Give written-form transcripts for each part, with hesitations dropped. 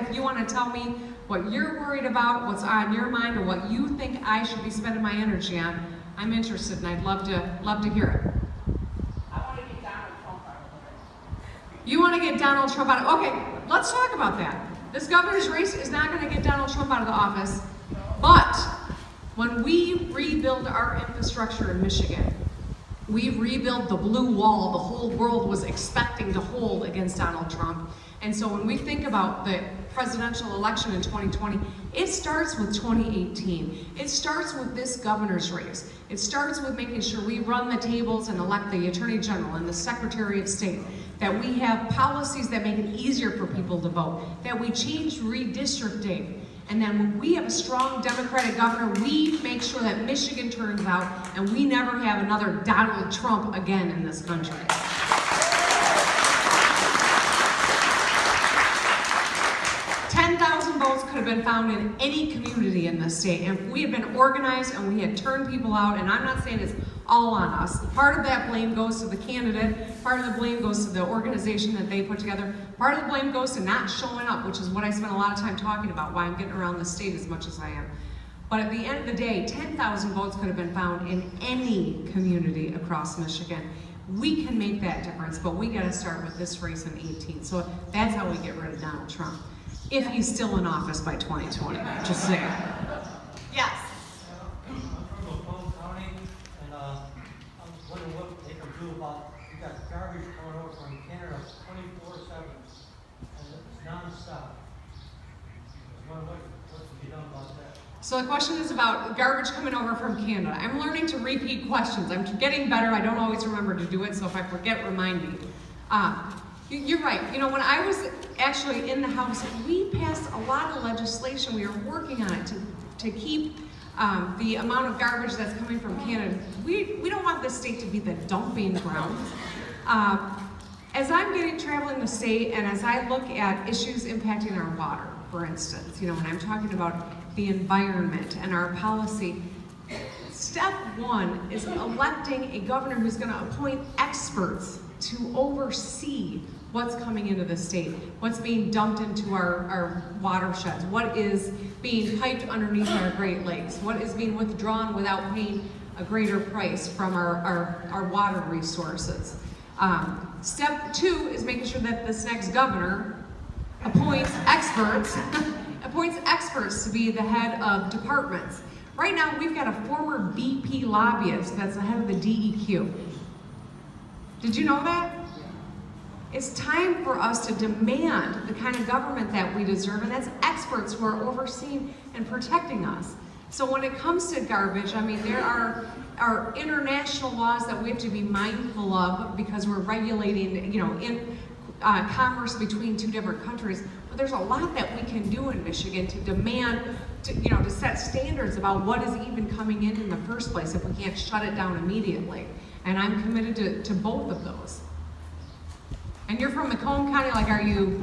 if you want to tell me what you're worried about, what's on your mind, or what you think I should be spending my energy on, I'm interested, and I'd love to hear it. I want to get Donald Trump out of it. You want to get Donald Trump out of it? Okay, let's talk about that. This governor's race is not going to get Donald Trump out of the office, but when we rebuild our infrastructure in Michigan, we rebuild the blue wall the whole world was expecting to hold against Donald Trump. And so when we think about the presidential election in 2020, it starts with 2018. It starts with this governor's race. It starts with making sure we run the tables and elect the Attorney General and the Secretary of State, that we have policies that make it easier for people to vote, that we change redistricting. And then when we have a strong Democratic governor, we make sure that Michigan turns out and we never have another Donald Trump again in this country. 10,000 votes could have been found in any community in this state. And if we had been organized and we had turned people out, and I'm not saying it's all on us. Part of that blame goes to the candidate, part of the blame goes to the organization that they put together, part of the blame goes to not showing up, which is what I spent a lot of time talking about, why I'm getting around the state as much as I am. But at the end of the day, 10,000 votes could have been found in any community across Michigan. We can make that difference, but we gotta start with this race in 18. So that's how we get rid of Donald Trump. If he's still in office by 2020, just saying. Yes? I'm from Macomb County, and I'm wondering what they can do about, you got garbage coming over from Canada 24/7, and it's non-stop. What can be done about that? So the question is about garbage coming over from Canada. I'm learning to repeat questions. I'm getting better. I don't always remember to do it, so if I forget, remind me. You're right. You know, when I was actually in the House, we passed a lot of legislation. We were working on it to keep the amount of garbage that's coming from Canada. We don't want this state to be the dumping ground. As I'm traveling the state, and as I look at issues impacting our water, for instance, you know, when I'm talking about the environment and our policy, step one is electing a governor who's going to appoint experts to oversee what's coming into the state, what's being dumped into our watersheds, what is being piped underneath our Great Lakes, what is being withdrawn without paying a greater price from our water resources. Step two is making sure that this next governor appoints experts, to be the head of departments. Right now, we've got a former BP lobbyist that's the head of the DEQ. Did you know that? It's time for us to demand the kind of government that we deserve, and that's experts who are overseeing and protecting us. So when it comes to garbage, I mean, there are international laws that we have to be mindful of because we're regulating, you know, in commerce between two different countries. But there's a lot that we can do in Michigan to demand, to set standards about what is even coming in the first place if we can't shut it down immediately. And I'm committed to both of those. And you're from Macomb County, like, you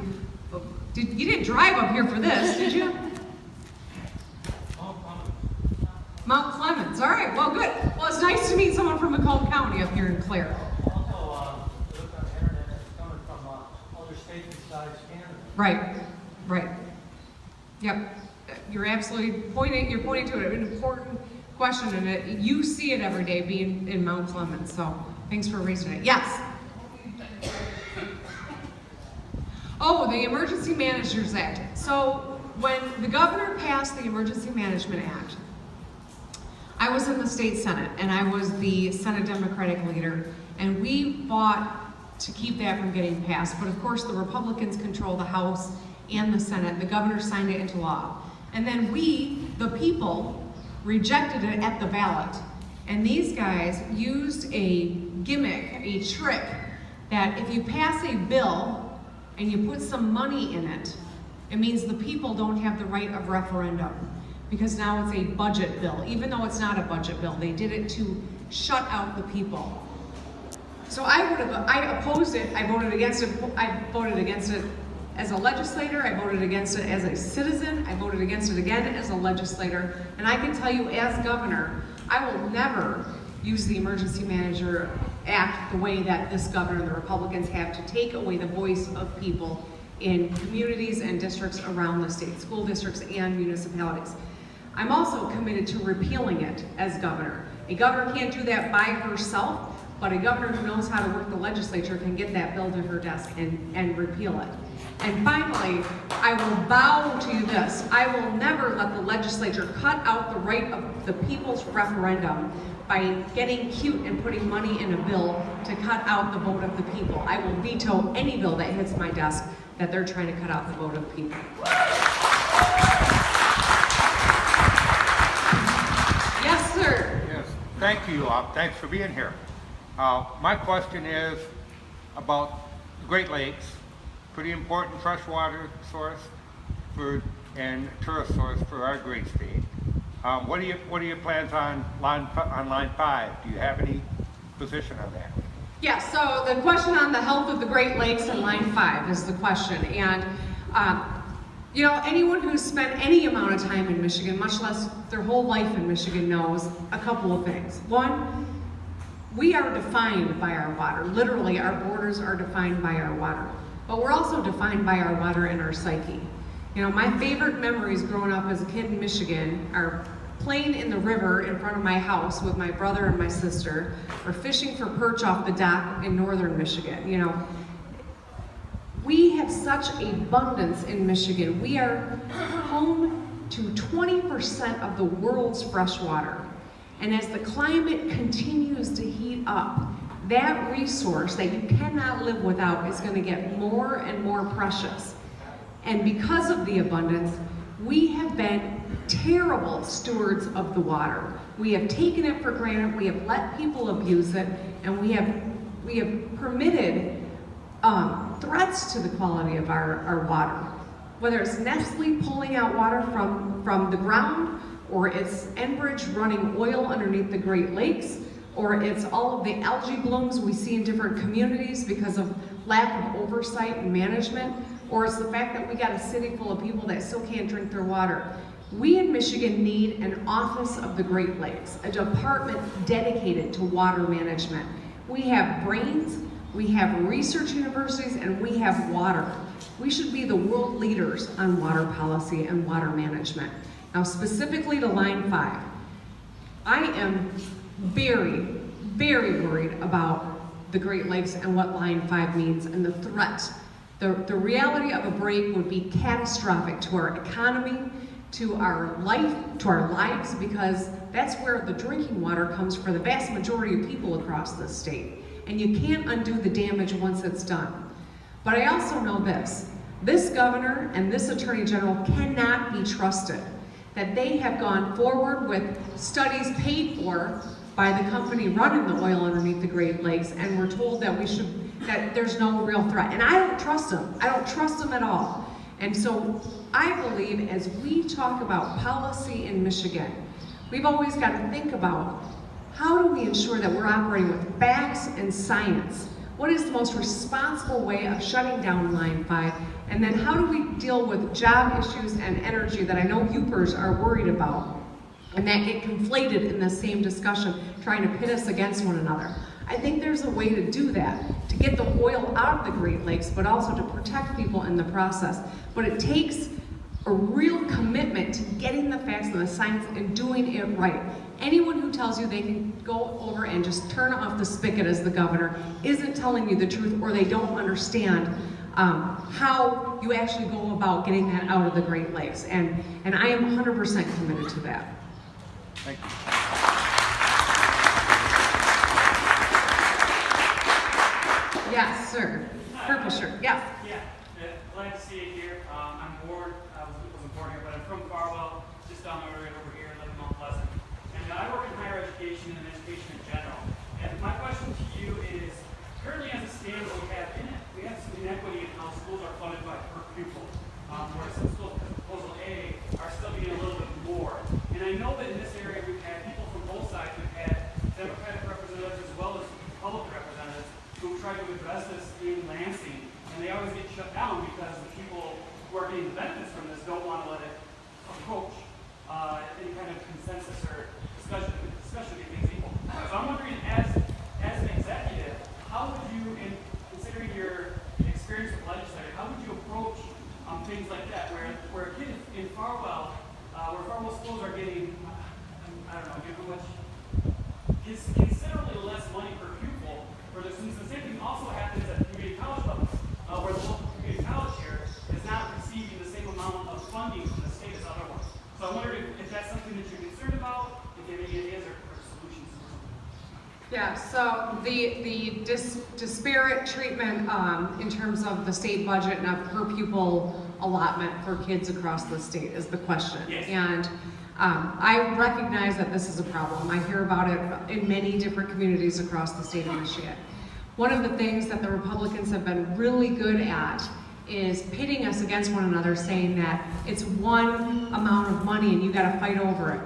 didn't drive up here for this, did you? Mount Clemens. All right, well, good. Well, it's nice to meet someone from Macomb County up here in Clare. Also, look on the internet, it's coming from other states besides Canada. Right. Yep. You're pointing to an important question, and you see it every day being in Mount Clemens, so thanks for raising it. Yes? Oh, the Emergency Managers Act. So when the governor passed the Emergency Management Act, I was in the state Senate, and I was the Senate Democratic leader, and we fought to keep that from getting passed. But of course, the Republicans control the House and the Senate. The governor signed it into law. And then we, the people, rejected it at the ballot. And these guys used a gimmick, a trick, that if you pass a bill and you put some money in it, it means the people don't have the right of referendum. Because now it's a budget bill. Even though it's not a budget bill, they did it to shut out the people. So I opposed it, I voted against it as a legislator, I voted against it as a citizen, I voted against it again as a legislator, and I can tell you as governor, I will never use the Emergency Manager Act the way that this governor and the Republicans have to take away the voice of people in communities and districts around the state, school districts and municipalities. I'm also committed to repealing it as governor. A governor can't do that by herself, but a governor who knows how to work the legislature can get that bill to her desk and repeal it. And finally, I will vow to you this: I will never let the legislature cut out the right of the people's referendum by getting cute and putting money in a bill to cut out the vote of the people. I will veto any bill that hits my desk that they're trying to cut out the vote of the people. Yes, sir. Yes, thank you. Thanks for being here. My question is about the Great Lakes, pretty important freshwater source and tourist source for our great state. What are your plans on line 5? Do you have any position on that? Yeah, so the question on the health of the Great Lakes and line 5 is the question. And you know, anyone who's spent any amount of time in Michigan, much less their whole life in Michigan, knows a couple of things. One, we are defined by our water. Literally, our borders are defined by our water. But we're also defined by our water and our psyche. You know, my favorite memories growing up as a kid in Michigan are playing in the river in front of my house with my brother and my sister, or fishing for perch off the dock in northern Michigan. You know, we have such abundance in Michigan. We are home to 20% of the world's fresh water. And as the climate continues to heat up, that resource that you cannot live without is going to get more and more precious. And because of the abundance, we have been terrible stewards of the water. We have taken it for granted, we have let people abuse it, and we have permitted threats to the quality of our water. Whether it's Nestle pulling out water from the ground, or it's Enbridge running oil underneath the Great Lakes, or it's all of the algae blooms we see in different communities because of lack of oversight and management, or it's the fact that we got a city full of people that still can't drink their water. We in Michigan need an Office of the Great Lakes, a department dedicated to water management. We have brains, we have research universities, and we have water. We should be the world leaders on water policy and water management. Now, specifically to line 5, I am very, very worried about the Great Lakes and what line 5 means and the threat. The reality of a break would be catastrophic to our economy, to our life, to our lives, because that's where the drinking water comes for the vast majority of people across this state. And you can't undo the damage once it's done. But I also know this governor and this attorney general cannot be trusted. That they have gone forward with studies paid for by the company running the oil underneath the Great Lakes, and we're told that that there's no real threat. And I don't trust them. I don't trust them at all. And so I believe as we talk about policy in Michigan, we've always got to think about how do we ensure that we're operating with facts and science? What is the most responsible way of shutting down line 5? And then how do we deal with job issues and energy that I know Youpers are worried about and that get conflated in the same discussion, trying to pit us against one another? I think there's a way to do that, to get the oil out of the Great Lakes, but also to protect people in the process. But it takes a real commitment to getting the facts and the science and doing it right. Anyone who tells you they can go over and just turn off the spigot as the governor isn't telling you the truth, or they don't understand how you actually go about getting that out of the Great Lakes. And I am 100% committed to that. Thank you. Yes, sir. Purple shirt, yes. Yeah, glad to see you here. I'm bored. I wasn't born here, but I'm from Farwell, just down the road over here, live in Mount Pleasant. And I work in higher education and education in general. And my question to you is, currently as it stands, what we have in it, we have some inequity in how schools are funded by per pupil. Where some schools, proposal A, are still getting a little bit more. And I know that in this area we've had people from both sides. We've had Democratic representatives as well as Republican representatives who tried to address this in Lansing, and they always get shut down because the people who are getting the benefits from this don't want to let it approach any kind of consensus or discussion of things equal. So I'm wondering, as an executive, how would you, in considering your experience with legislators, how would you approach things like that, where kids in Farwell, where Farwell schools are getting, I don't know, how much, is considerably less money per pupil for their students. The same thing also happens at the community college level, where the local community college here is not receiving the same amount of funding from the state as other ones. So I wonder if that's something that you're concerned about, if you have any ideas or solutions. Yeah, so the disparate treatment in terms of the state budget and a per pupil allotment for kids across the state is the question. Yes. And I recognize that this is a problem. I hear about it in many different communities across the state of Michigan. One of the things that the Republicans have been really good at is pitting us against one another, saying that it's one amount of money and you got to fight over it.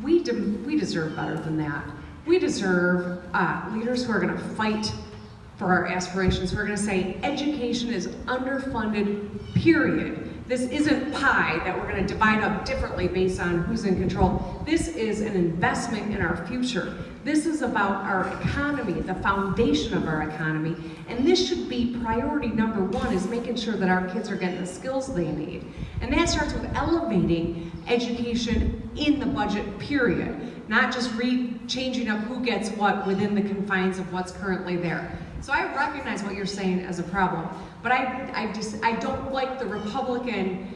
We deserve better than that. We deserve leaders who are going to fight for our aspirations, who are going to say education is underfunded, period. This isn't pie that we're going to divide up differently based on who's in control. This is an investment in our future. This is about our economy, the foundation of our economy, and this should be priority number one, is making sure that our kids are getting the skills they need. And that starts with elevating education in the budget, period, not just changing up who gets what within the confines of what's currently there. So I recognize what you're saying as a problem, but I don't like the Republican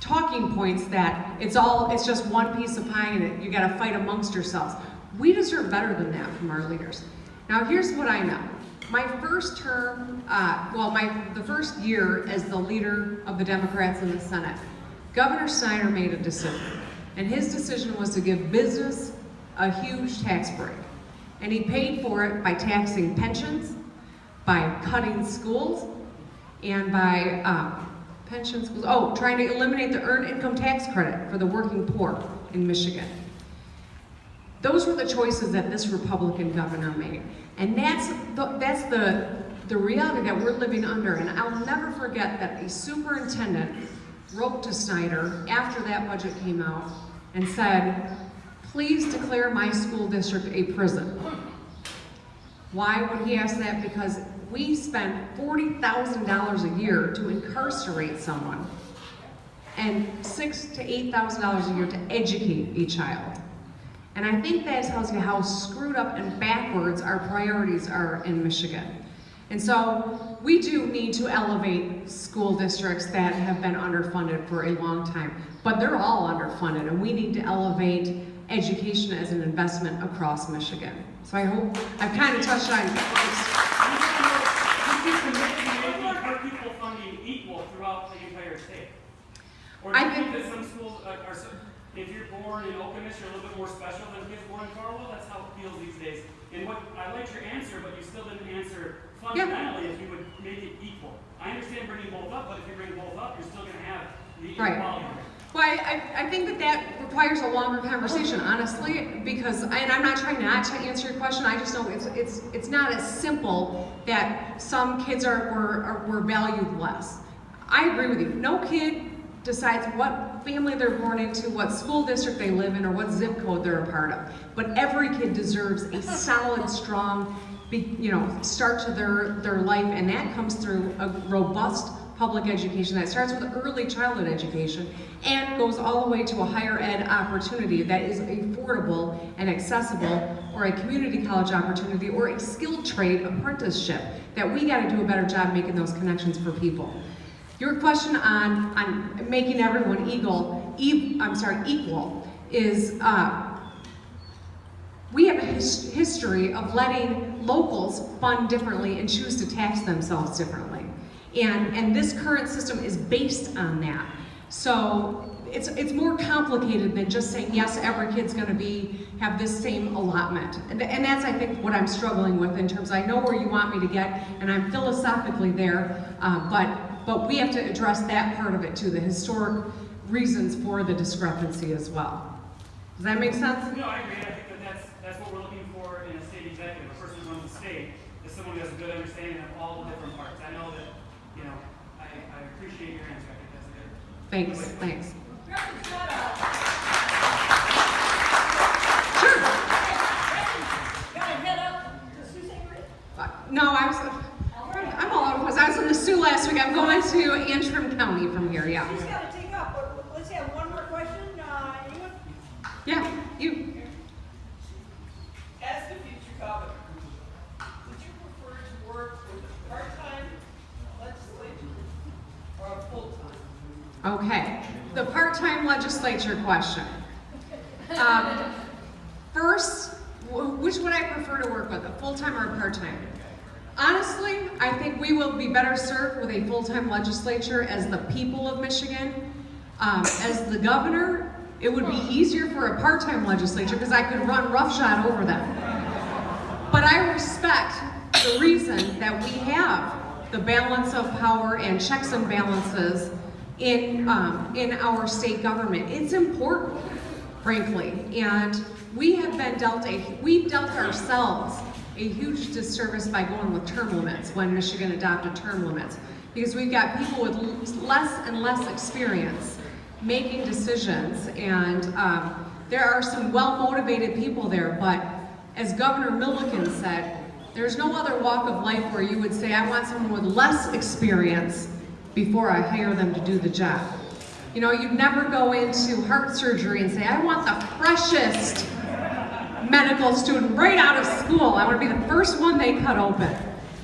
talking points that it's just one piece of pie and you got to fight amongst yourselves. We deserve better than that from our leaders. Now here's what I know. My first term, the first year as the leader of the Democrats in the Senate, Governor Snyder made a decision, and his decision was to give business a huge tax break. And he paid for it by taxing pensions, by cutting schools, and by trying to eliminate the earned income tax credit for the working poor in Michigan. Those were the choices that this Republican governor made. And that's the reality that we're living under. And I'll never forget that a superintendent wrote to Snyder after that budget came out and said, please declare my school district a prison. Why would he ask that? Because we spend $40,000 a year to incarcerate someone and $6,000 to $8,000 a year to educate a child. And I think that tells you how screwed up and backwards our priorities are in Michigan. And so we do need to elevate school districts that have been underfunded for a long time, but they're all underfunded, and we need to elevate education as an investment across Michigan. So I hope I've kind of touched on Are people funding equal throughout the entire state? Or do I you think think that some schools are, if you're born in Okemos, you're a little bit more special than kids born in Farwell? That's how it feels these days. And what I liked your answer, but you still didn't answer fundamentally if you would make it equal. I understand bringing both up, but if you bring both up, you're still going to have the inequality. Well, I think that requires a longer conversation, honestly, because, and I'm not trying not to answer your question, I just know it's not as simple that some kids were valued less. I agree with you. No kid decides what family they're born into, what school district they live in, or what zip code they're a part of. But every kid deserves a solid, strong, start to their life, and that comes through a robust public education that starts with early childhood education and goes all the way to a higher ed opportunity that is affordable and accessible, or a community college opportunity, or a skilled trade apprenticeship, that we got to do a better job making those connections for people. Your question on making everyone equal is, we have a history of letting locals fund differently and choose to tax themselves differently. And this current system is based on that. So it's more complicated than just saying, yes, every kid's gonna have this same allotment. And that's, I think, what I'm struggling with in terms of, I know where you want me to get, and I'm philosophically there, but we have to address that part of it too, the historic reasons for the discrepancy as well. Does that make sense? No, I agree. I think that's what we're looking for in a state executive. A person who runs the state is someone who has a good understanding of all the different parts. I know that, I appreciate your answer. I think that's a good. Thanks. Gretchen, shut up. Sure. Gotta head up to Sioux St. Marie? No, I'm all over the place. I was in the Sioux last last week. I'm going to Antrim County from here, yeah. She's got to take off, but let's have one more question. Anyone? Yeah, you. As the future governor, would you prefer to work with a part-time legislature or a full-time? Okay, the part-time legislature question. First, which would I prefer to work with, a full-time or a part-time? Honestly, I think we will be better served with a full-time legislature as the people of Michigan. As the governor, it would be easier for a part-time legislature because I could run roughshod over them. But I respect the reason that we have the balance of power and checks and balances in our state government. It's important, frankly, and we've dealt ourselves a huge disservice by going with term limits when Michigan adopted term limits, because we've got people with less and less experience making decisions, and there are some well-motivated people there, but as Governor Milliken said, there's no other walk of life where you would say, I want someone with less experience before I hire them to do the job. You know, you'd never go into heart surgery and say, I want the freshest medical student right out of school. I want to be the first one they cut open.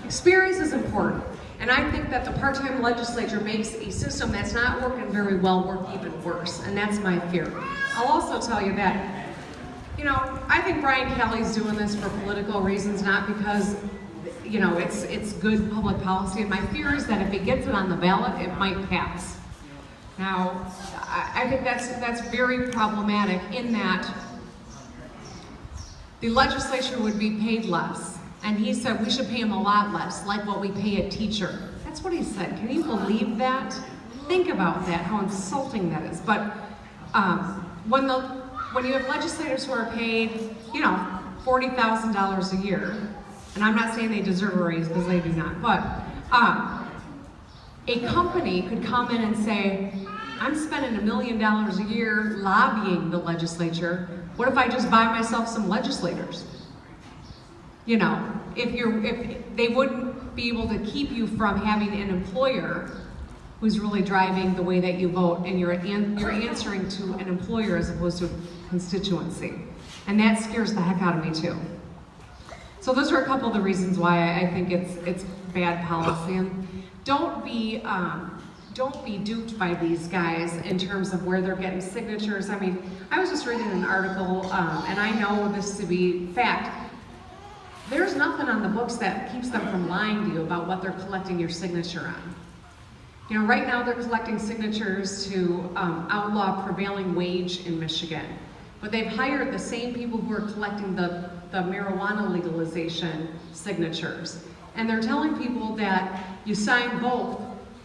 Experience is important. And I think that the part-time legislature makes a system that's not working very well work even worse. And that's my fear. I'll also tell you that, you know, I think Brian Kelly's doing this for political reasons, not because, you know, it's good public policy. And my fear is that if he gets it on the ballot, it might pass. Now, I think that's very problematic in that the legislature would be paid less. And he said we should pay him a lot less, like what we pay a teacher. That's what he said. Can you believe that? Think about that, how insulting that is. But when you have legislators who are paid, you know, $40,000 a year, and I'm not saying they deserve a raise because they do not, but a company could come in and say, I'm spending $1 million a year lobbying the legislature. What if I just buy myself some legislators? You know, if they wouldn't be able to keep you from having an employer who's really driving the way that you vote, and you're answering to an employer as opposed to a constituency. And that scares the heck out of me too. So those are a couple of the reasons why I think it's bad policy. And don't be duped by these guys in terms of where they're getting signatures. I mean, I was just reading an article, and I know this to be fact. There's nothing on the books that keeps them from lying to you about what they're collecting your signature on. You know, right now they're collecting signatures to outlaw prevailing wage in Michigan. But they've hired the same people who are collecting the marijuana legalization signatures. And they're telling people that you sign both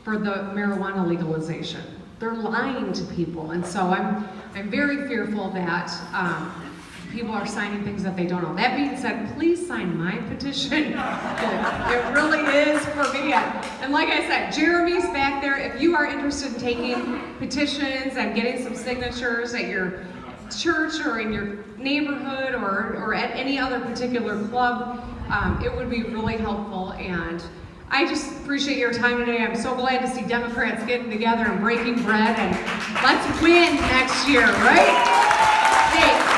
for the marijuana legalization. They're lying to people. And so I'm very fearful that people are signing things that they don't know. That being said, please sign my petition. It really is for me. And like I said, Jeremy's back there. If you are interested in taking petitions and getting some signatures at your church or in your neighborhood or at any other particular club, it would be really helpful. And I just appreciate your time today. I'm so glad to see Democrats getting together and breaking bread, and let's win next year, right? Hey.